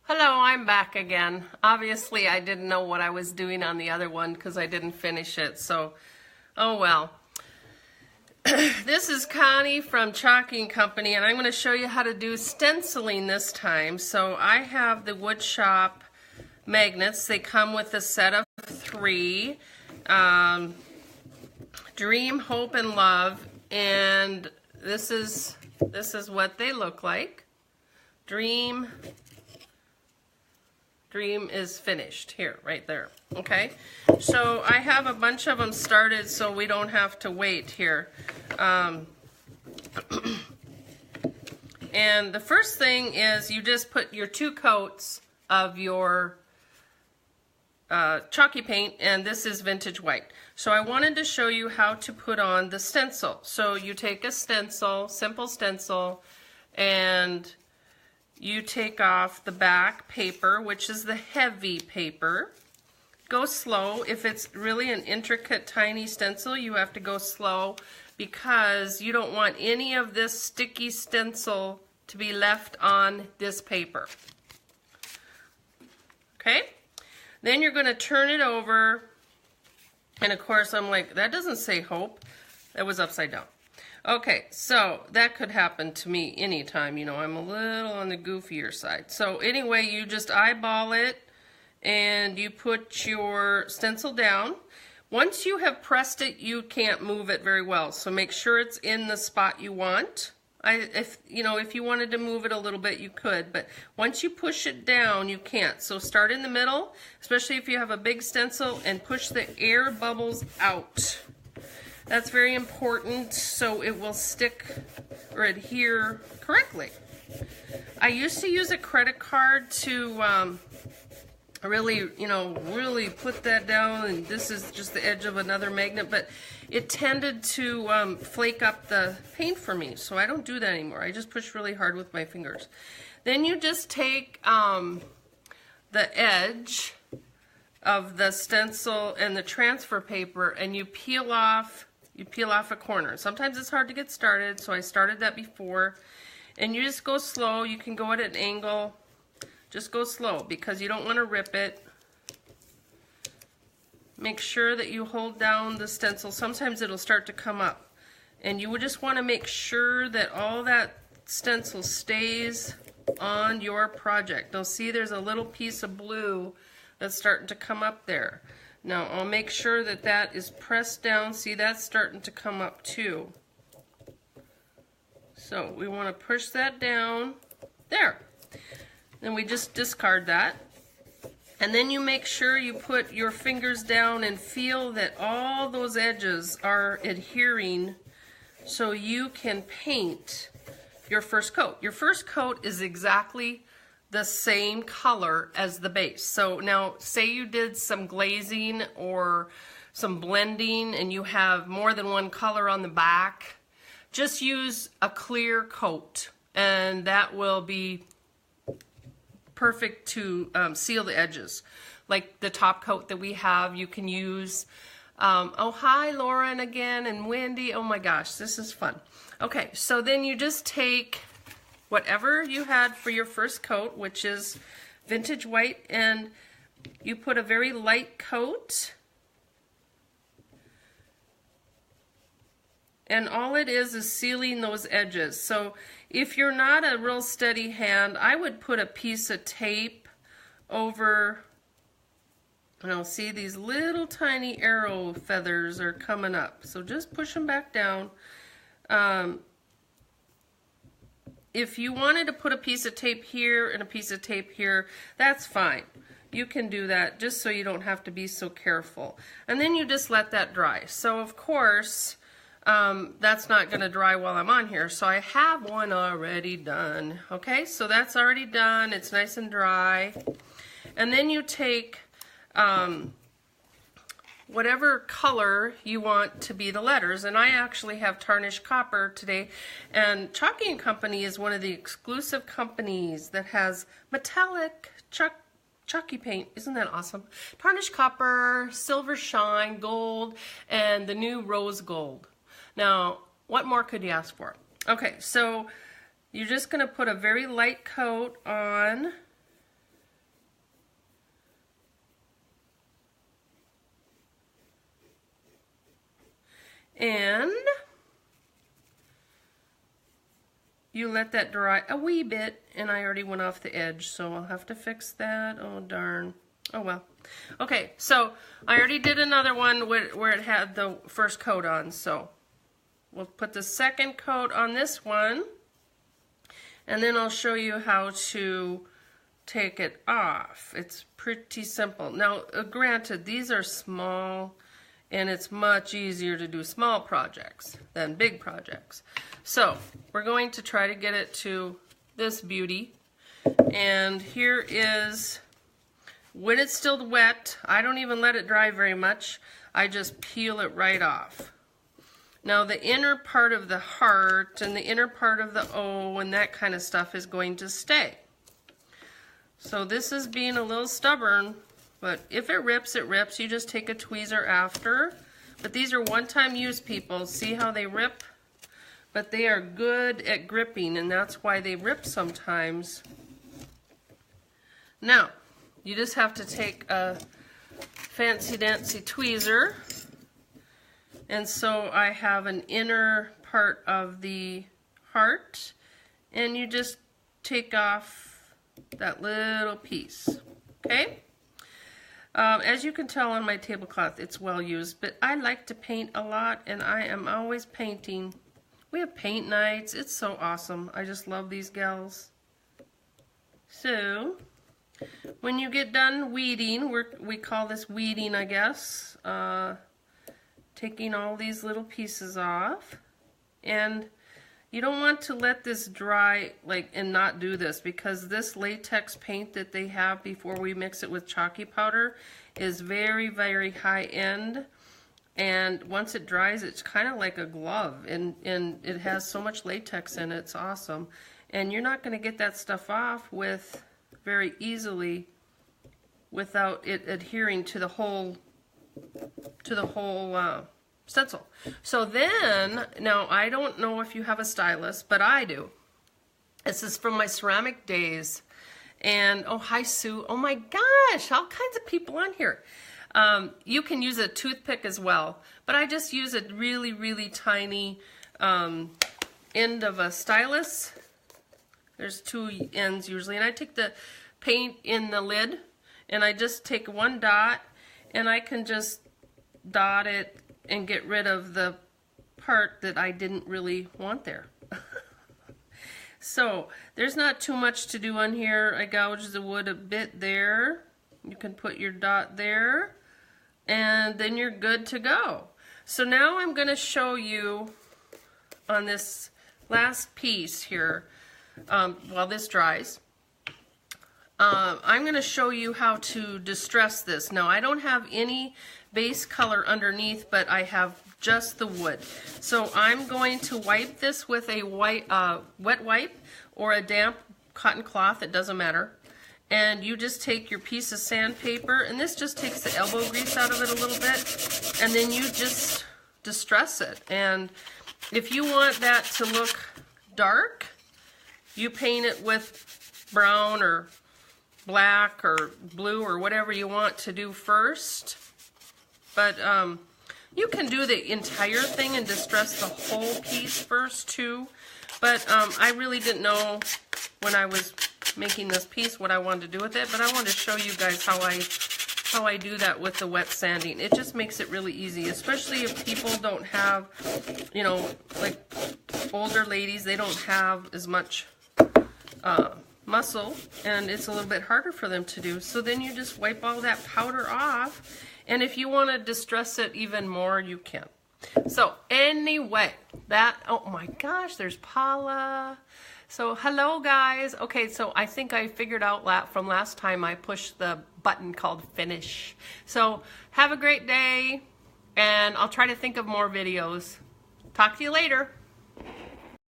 Hello, I'm back again. Obviously, I didn't know what I was doing on the other one because I didn't finish it, so oh well. This is Connie from Chalky and Company, and I'm going to show you how to do stenciling this time. So I have the wood shop magnets. They come with a set of 3. Dream, Hope, and Love, and this is what they look like. Dream is finished here, right there. Okay, so I have a bunch of them started so we don't have to wait here. And the first thing is you just put your 2 coats of your chalky paint, and this is vintage white. So I wanted to show you how to put on the stencil. So you take a stencil, simple stencil, and you take off the back paper, which is the heavy paper. Go slow. If it's really an intricate, tiny stencil, you have to go slow because you don't want any of this sticky stencil to be left on this paper. Okay? Then you're going to turn it over, and of course I'm like, that doesn't say hope. That was upside down. Okay, so that could happen to me anytime, you know, I'm a little on the goofier side. So anyway, you just eyeball it and you put your stencil down. Once you have pressed it, you can't move it very well, so make sure it's in the spot you want. If you wanted to move it a little bit, you could, but once you push it down, you can't. So start in the middle, especially if you have a big stencil, and push the air bubbles out. That's very important so it will stick or adhere correctly. I used to use a credit card to really put that down, and this is just the edge of another magnet, but it tended to flake up the paint for me, so I don't do that anymore. I just push really hard with my fingers. Then you just take the edge of the stencil and the transfer paper and you peel off a corner. Sometimes it's hard to get started, so I started that before. And you just go slow. You can go at an angle. Just go slow because you don't want to rip it. Make sure that you hold down the stencil. Sometimes it'll start to come up. And you would just want to make sure that all that stencil stays on your project. Now see, there's a little piece of blue that's starting to come up there. Now I'll make sure that that is pressed down. See, that's starting to come up too. So we want to push that down. There. Then we just discard that. And then you make sure you put your fingers down and feel that all those edges are adhering so you can paint your first coat. Your first coat is exactly the same color as the base. So now say you did some glazing or some blending and you have more than one color on the back, just use a clear coat and that will be perfect to seal the edges. Like the top coat that we have, you can use, oh hi Lauren again and Wendy, oh my gosh, this is fun. Okay, so then you just take whatever you had for your first coat, which is vintage white, and you put a very light coat. And all it is sealing those edges. So if you're not a real steady hand, I would put a piece of tape over, and I'll see these little tiny arrow feathers are coming up. So just push them back down. If you wanted to put a piece of tape here and a piece of tape here, that's fine. You can do that just so you don't have to be so careful. And then you just let that dry. So of course, that's not going to dry while I'm on here. So I have one already done. Okay, so that's already done. It's nice and dry. And then you take whatever color you want to be the letters, and I actually have tarnished copper today, and Chalky and Company is one of the exclusive companies that has metallic chalky paint. Isn't that awesome? Tarnished copper, silver shine, gold, and the new rose gold. Now, what more could you ask for? Okay, so you're just going to put a very light coat on And you let that dry a wee bit, and I already went off the edge, so I'll have to fix that. Oh darn. Oh well. Okay, so I already did another one where it had the first coat on, so we'll put the second coat on this one, and then I'll show you how to take it off. It's pretty simple. Now, granted, these are small, and it's much easier to do small projects than big projects. So we're going to try to get it to this beauty, and here is, when it's still wet, I don't even let it dry very much. I just peel it right off. Now the inner part of the heart and the inner part of the O and that kind of stuff is going to stay. So this is being a little stubborn, but if it rips, it rips. You just take a tweezer after. But these are one-time use, people. See how they rip? But they are good at gripping, and that's why they rip sometimes. Now, you just have to take a fancy-dancy tweezer. And so I have an inner part of the heart, and you just take off that little piece, okay? As you can tell on my tablecloth, it's well used, but I like to paint a lot, and I am always painting. We have paint nights. It's so awesome. I just love these gals. So, when you get done weeding, we call this weeding, I guess, taking all these little pieces off, and you don't want to let this dry and not do this, because this latex paint that they have before we mix it with chalky powder is very, very high end, and once it dries it's kind of like a glove, and it has so much latex in it. It's awesome, and you're not going to get that stuff off with very easily without it adhering to the whole stencil. So then, now I don't know if you have a stylus, but I do. This is from my ceramic days. And, oh, hi Sue. Oh my gosh, all kinds of people on here. You can use a toothpick as well, but I just use a really, really tiny end of a stylus. There's two ends usually, and I take the paint in the lid, and I just take one dot, and I can just dot it and get rid of the part that I didn't really want there. So there's not too much to do on here. I gouged the wood a bit there. You can put your dot there, and then you're good to go. So now I'm going to show you on this last piece here, while this dries, I'm going to show you how to distress this. Now I don't have any base color underneath, but I have just the wood. So I'm going to wipe this with a wet wipe or a damp cotton cloth, it doesn't matter. And you just take your piece of sandpaper, and this just takes the elbow grease out of it a little bit, and then you just distress it. And if you want that to look dark, you paint it with brown or black or blue or whatever you want to do first. But you can do the entire thing and distress the whole piece first too. But I really didn't know when I was making this piece what I wanted to do with it. But I wanted to show you guys how I do that with the wet sanding. It just makes it really easy, especially if people don't have, you know, like older ladies, they don't have as much muscle, and it's a little bit harder for them to do. So then you just wipe all that powder off, and if you want to distress it even more, you can. So anyway, that, oh my gosh, there's Paula. So hello guys. Okay, so I think I figured out from last time I pushed the button called finish. So have a great day, and I'll try to think of more videos. Talk to you later.